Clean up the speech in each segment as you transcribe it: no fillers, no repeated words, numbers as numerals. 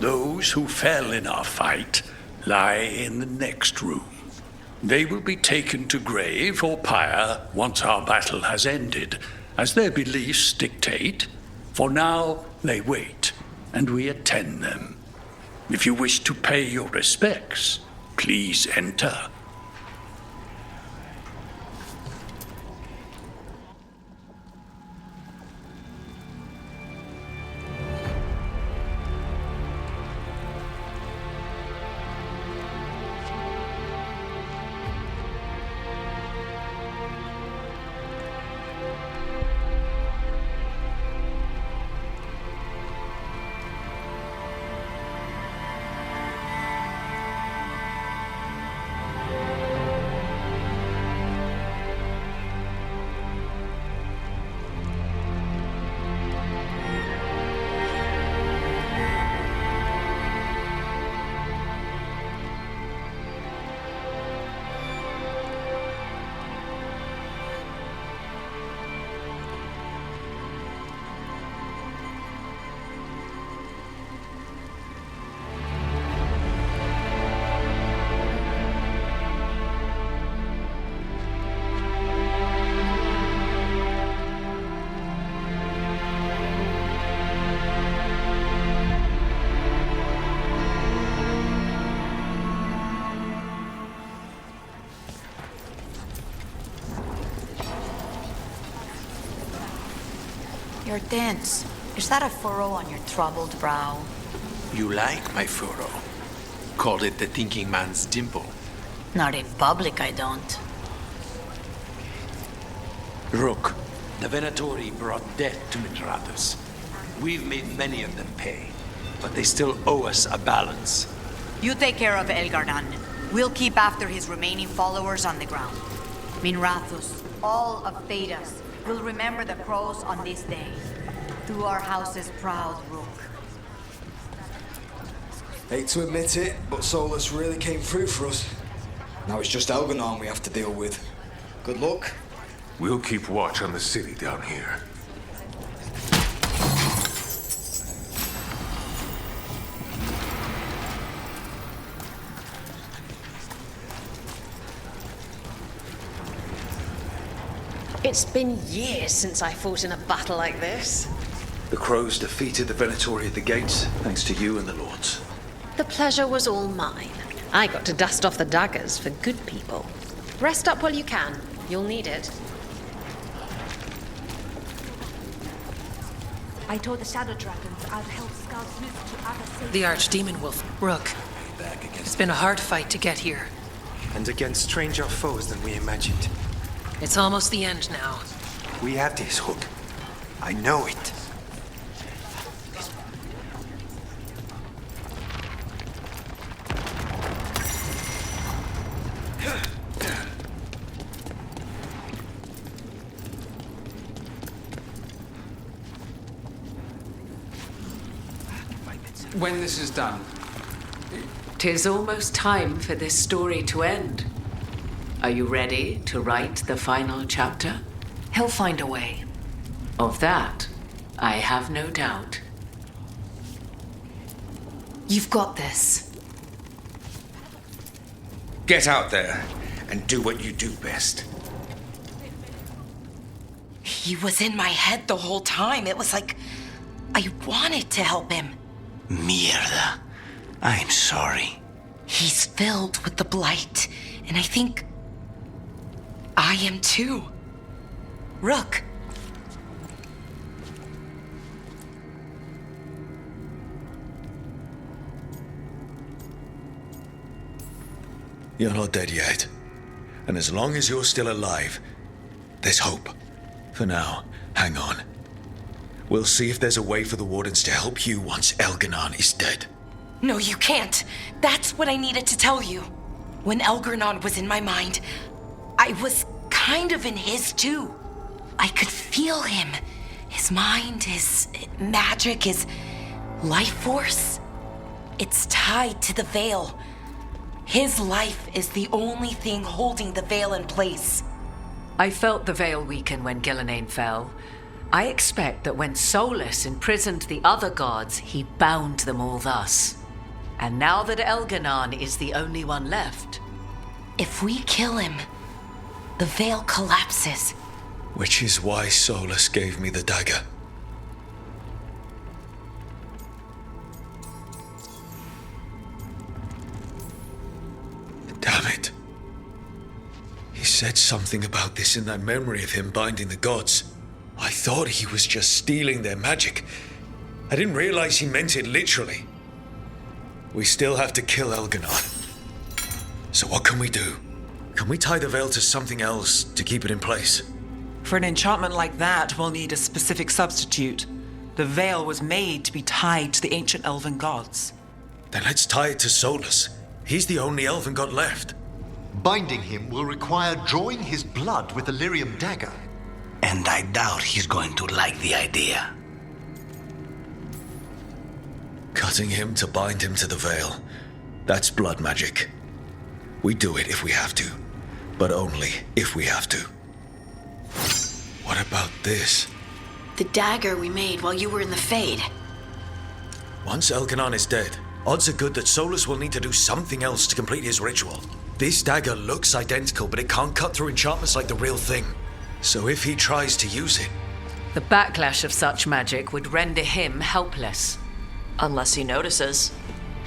Those who fell in our fight lie in the next room. They will be taken to grave or pyre once our battle has ended, as their beliefs dictate. For now, they wait, and we attend them. If you wish to pay your respects, please enter. You're dense. Is that a furrow on your troubled brow? You like my furrow. Called it the thinking man's dimple. Not in public, I don't. Rook, the Venatori brought death to Mitratus. We've made many of them pay, but they still owe us a balance. You take care of Veilguard. We'll keep after his remaining followers on the ground. Minrathus, all of Thedas, will remember the crows on this day. Do our house's proud, Rook. Hate to admit it, but Solus really came through for us. Now it's just Elganon we have to deal with. Good luck. We'll keep watch on the city down here. It's been years since I fought in a battle like this. The Crows defeated the Venatori at the gates, thanks to you and the Lords. The pleasure was all mine. I got to dust off the daggers for good people. Rest up while you can. You'll need it. I told the Shadow Dragons I'd help scouts move to other cities. The Archdemon Wolf, Rook. It's been a hard fight to get here. And against stranger foes than we imagined. It's almost the end now. We have this, Hook. I know it. When this is done, 'tis almost time for this story to end. Are you ready to write the final chapter? He'll find a way. Of that, I have no doubt. You've got this. Get out there and do what you do best. He was in my head the whole time. It was like I wanted to help him. Mierda. I'm sorry. He's filled with the blight, and I think I am too. Rook. You're not dead yet. And as long as you're still alive, there's hope. For now, hang on. We'll see if there's a way for the Wardens to help you once Elganon is dead. No, you can't. That's what I needed to tell you. When Elgarnon was in my mind, I was kind of in his too. I could feel him. His mind, his magic, his life force. It's tied to the Veil. His life is the only thing holding the Veil in place. I felt the Veil weaken when Gillenane fell, I expect that when Solus imprisoned the other gods, he bound them all thus. And now that Elganon is the only one left... If we kill him, the veil collapses. Which is why Solus gave me the dagger. Damn it. He said something about this in that memory of him binding the gods. I thought he was just stealing their magic. I didn't realize he meant it literally. We still have to kill Elganon. So what can we do? Can we tie the veil to something else to keep it in place? For an enchantment like that, we'll need a specific substitute. The veil was made to be tied to the ancient elven gods. Then let's tie it to Solus. He's the only elven god left. Binding him will require drawing his blood with the lyrium dagger. And I doubt he's going to like the idea. Cutting him to bind him to the veil. That's blood magic. We do it if we have to, but only if we have to. What about this? The dagger we made while you were in the Fade. Once Elganon is dead, odds are good that Solus will need to do something else to complete his ritual. This dagger looks identical, but it can't cut through enchantments like the real thing. So if he tries to use it... The backlash of such magic would render him helpless. Unless he notices.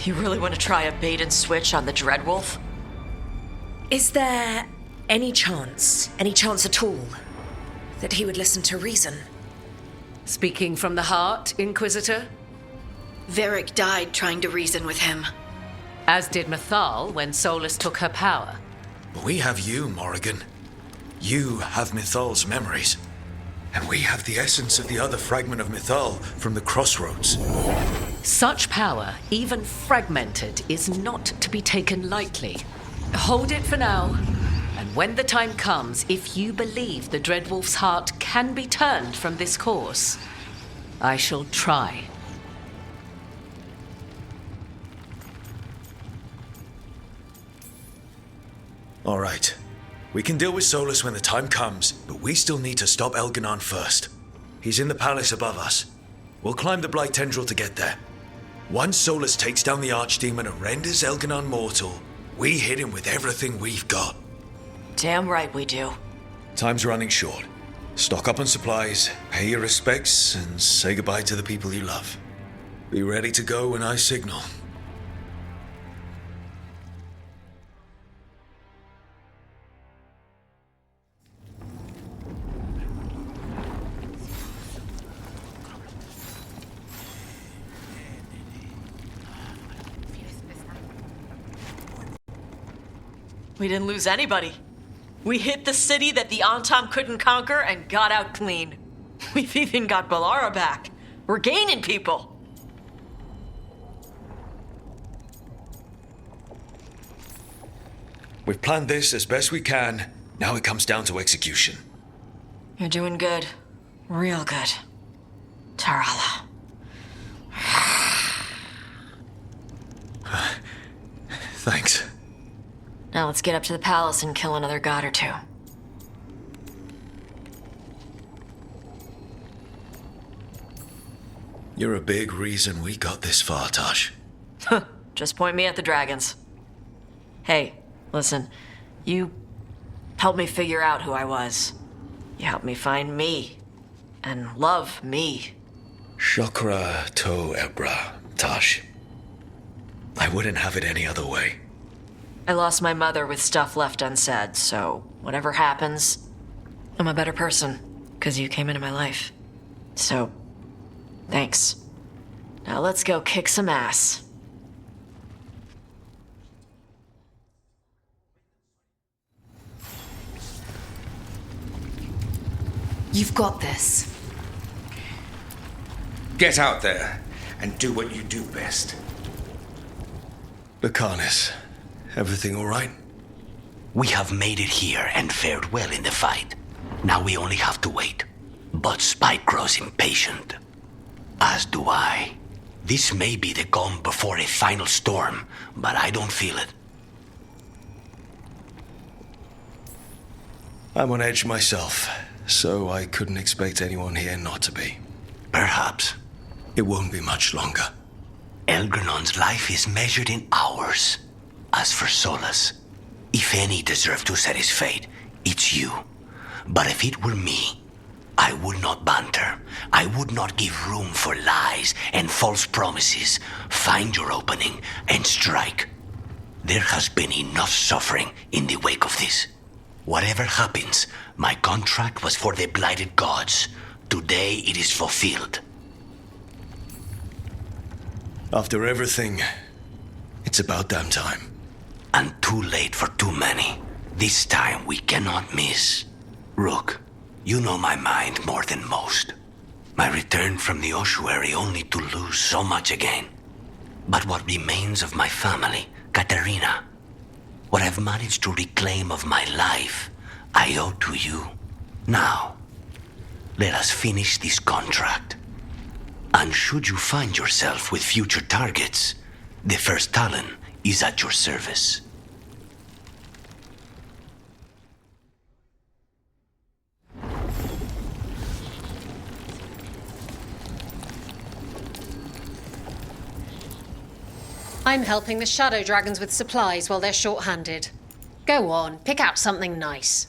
You really want to try a bait and switch on the Dreadwolf? Is there any chance at all, that he would listen to reason? Speaking from the heart, Inquisitor? Varric died trying to reason with him. As did Mythal when Solus took her power. But we have you, Morrigan. You have Mythal's memories. And we have the essence of the other fragment of Mythal from the Crossroads. Such power, even fragmented, is not to be taken lightly. Hold it for now. And when the time comes, if you believe the Dreadwolf's heart can be turned from this course, I shall try. All right. We can deal with Solus when the time comes, but we still need to stop Elganon first. He's in the palace above us. We'll climb the Blight Tendril to get there. Once Solus takes down the Archdemon and renders Elganon mortal, we hit him with everything we've got. Damn right we do. Time's running short. Stock up on supplies, pay your respects, and say goodbye to the people you love. Be ready to go when I signal. We didn't lose anybody. We hit the city that the Antam couldn't conquer and got out clean. We've even got Balara back. We're gaining people. We've planned this as best we can. Now it comes down to execution. You're doing good. Real good. Tarala. Thanks. Now let's get up to the palace and kill another god or two. You're a big reason we got this far, Tosh. Just point me at the dragons. Hey, listen. You helped me figure out who I was. You helped me find me. And love me. Shokra to Ebra, Tosh. I wouldn't have it any other way. I lost my mother with stuff left unsaid, so whatever happens, I'm a better person, because you came into my life. So, thanks. Now let's go kick some ass. You've got this. Get out there and do what you do best. Bacchanis, everything all right? We have made it here and fared well in the fight. Now we only have to wait. But Spike grows impatient. As do I. This may be the calm before a final storm, but I don't feel it. I'm on edge myself. So I couldn't expect anyone here not to be. Perhaps. It won't be much longer. Elgernon's life is measured in hours. As for Solus, if any deserve to set his fate, it's you. But if it were me, I would not banter. I would not give room for lies and false promises. Find your opening and strike. There has been enough suffering in the wake of this. Whatever happens, my contract was for the blighted gods. Today it is fulfilled. After everything, it's about damn time. And too late for too many. This time we cannot miss. Rook, you know my mind more than most. My return from the ossuary only to lose so much again. But what remains of my family, Katerina, what I've managed to reclaim of my life, I owe to you. Now, let us finish this contract. And should you find yourself with future targets, the first Talon is at your service. I'm helping the Shadow Dragons with supplies while they're short-handed. Go on, pick out something nice.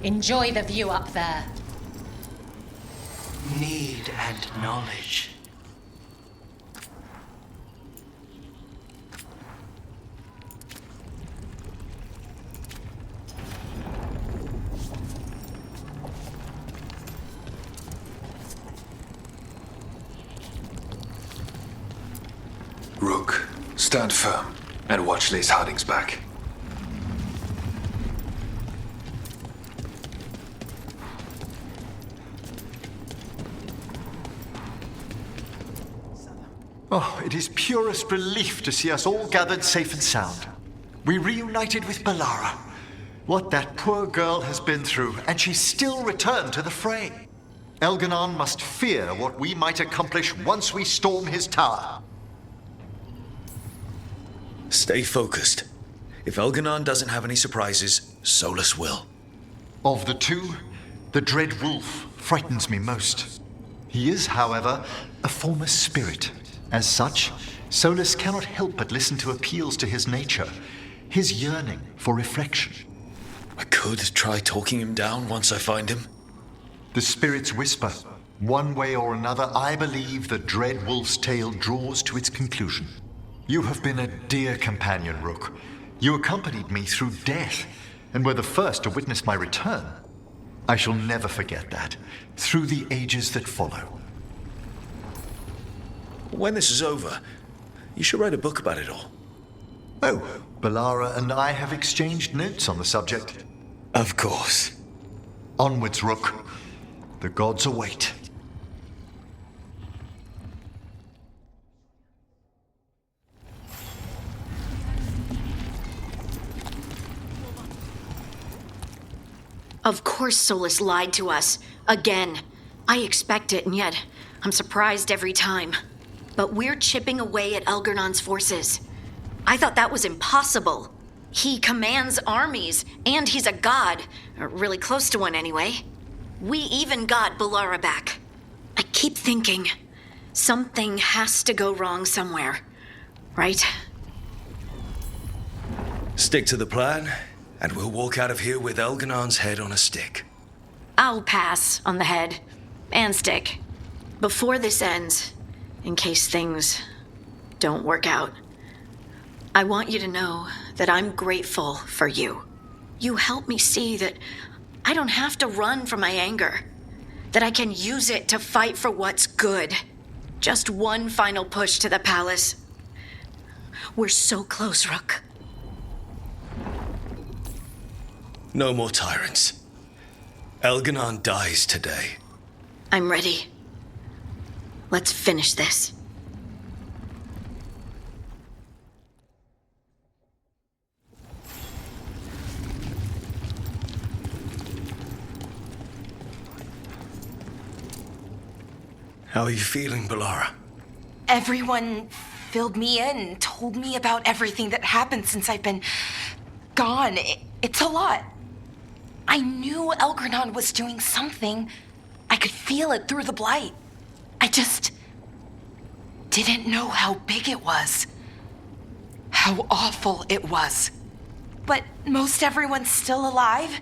Enjoy the view up there. Need and knowledge. Rook, stand firm and watch Lace Harding's back. Oh, it is purest relief to see us all gathered safe and sound. We reunited with Balara. What that poor girl has been through, and she's still returned to the fray. Elganon must fear what we might accomplish once we storm his tower. Stay focused. If Elganon doesn't have any surprises, Solus will. Of the two, the Dread Wolf frightens me most. He is, however, a former spirit. As such, Solus cannot help but listen to appeals to his nature, his yearning for reflection. I could try talking him down once I find him. The spirits whisper. One way or another, I believe the Dread Wolf's tale draws to its conclusion. You have been a dear companion, Rook. You accompanied me through death, and were the first to witness my return. I shall never forget that, through the ages that follow. When this is over, you should write a book about it all. Oh, Balara and I have exchanged notes on the subject. Of course. Onwards, Rook. The gods await. Of course Solus lied to us. Again. I expect it, and yet I'm surprised every time. But we're chipping away at Elgernon's forces. I thought that was impossible. He commands armies, and he's a god. Or really close to one, anyway. We even got Balara back. I keep thinking, something has to go wrong somewhere, right? Stick to the plan, and we'll walk out of here with Elganon's head on a stick. I'll pass on the head and stick. Before this ends, in case things don't work out, I want you to know that I'm grateful for you. You help me see that I don't have to run from my anger, that I can use it to fight for what's good. Just one final push to the palace. We're so close, Rook. No more tyrants. Elganon dies today. I'm ready. Let's finish this. How are you feeling, Balara? Everyone filled me in, told me about everything that happened since I've been gone. It's a lot. I knew Elgarnon was doing something. I could feel it through the blight. I just didn't know how big it was. How awful it was. But most everyone's still alive.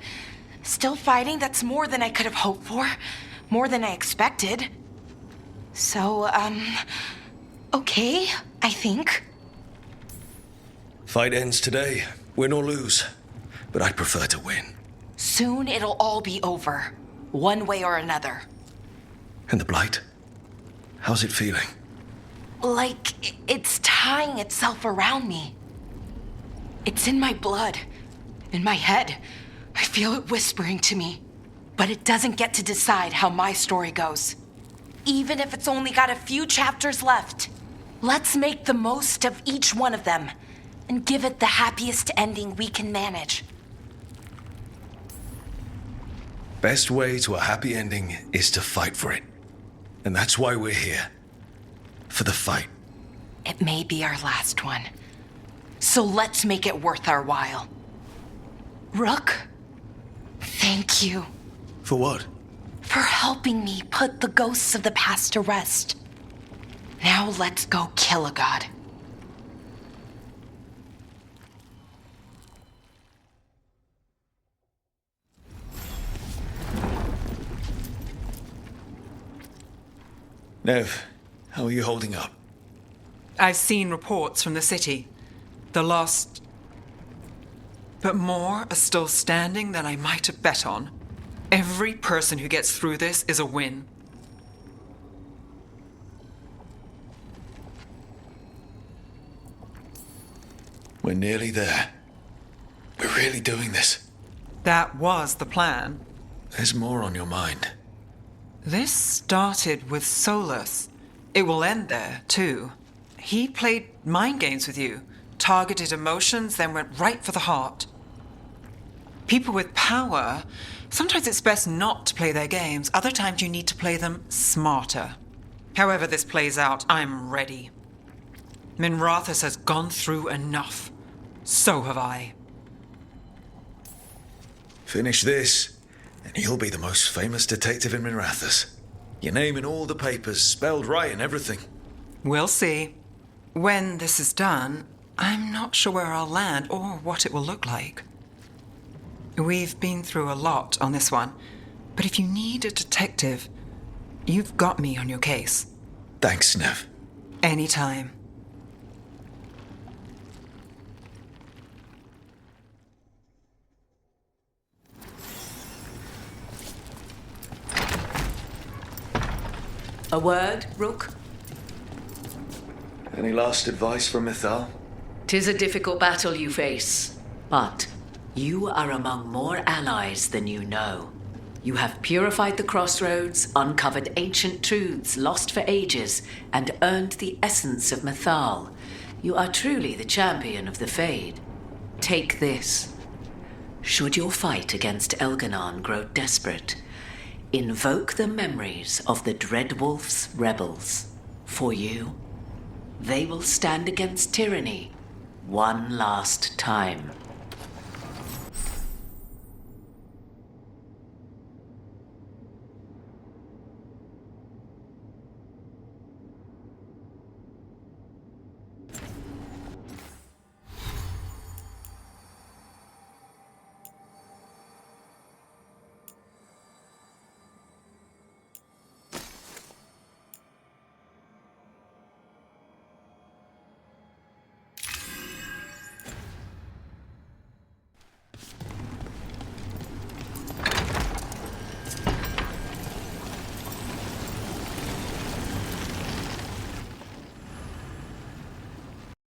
Still fighting. That's more than I could have hoped for. More than I expected. So, okay, I think. Fight ends today, win or lose. But I'd prefer to win. Soon it'll all be over, one way or another. And the blight? How's it feeling? Like it's tying itself around me. It's in my blood, in my head. I feel it whispering to me. But it doesn't get to decide how my story goes. Even if it's only got a few chapters left. Let's make the most of each one of them and give it the happiest ending we can manage. Best way to a happy ending is to fight for it. And that's why we're here. For the fight. It may be our last one. So let's make it worth our while. Rook, thank you. For what? For helping me put the ghosts of the past to rest. Now let's go kill a god. Nev, how are you holding up? I've seen reports from the city. The lost. But more are still standing than I might have bet on. Every person who gets through this is a win. We're nearly there. We're really doing this. That was the plan. There's more on your mind. This started with Solus. It will end there, too. He played mind games with you, targeted emotions, then went right for the heart. People with power, sometimes it's best not to play their games. Other times you need to play them smarter. However this plays out, I'm ready. Minrathous has gone through enough. So have I. Finish this, and you'll be the most famous detective in Minrathous. Your name in all the papers, spelled right and everything. We'll see. When this is done, I'm not sure where I'll land or what it will look like. We've been through a lot on this one, but if you need a detective, you've got me on your case. Thanks, Nev. Anytime. A word, Rook? Any last advice from Mythal? 'Tis a difficult battle you face, but you are among more allies than you know. You have purified the crossroads, uncovered ancient truths lost for ages, and earned the essence of Mythal. You are truly the champion of the Fade. Take this. Should your fight against Elganon grow desperate, invoke the memories of the Dreadwolf's rebels. For you, they will stand against tyranny one last time.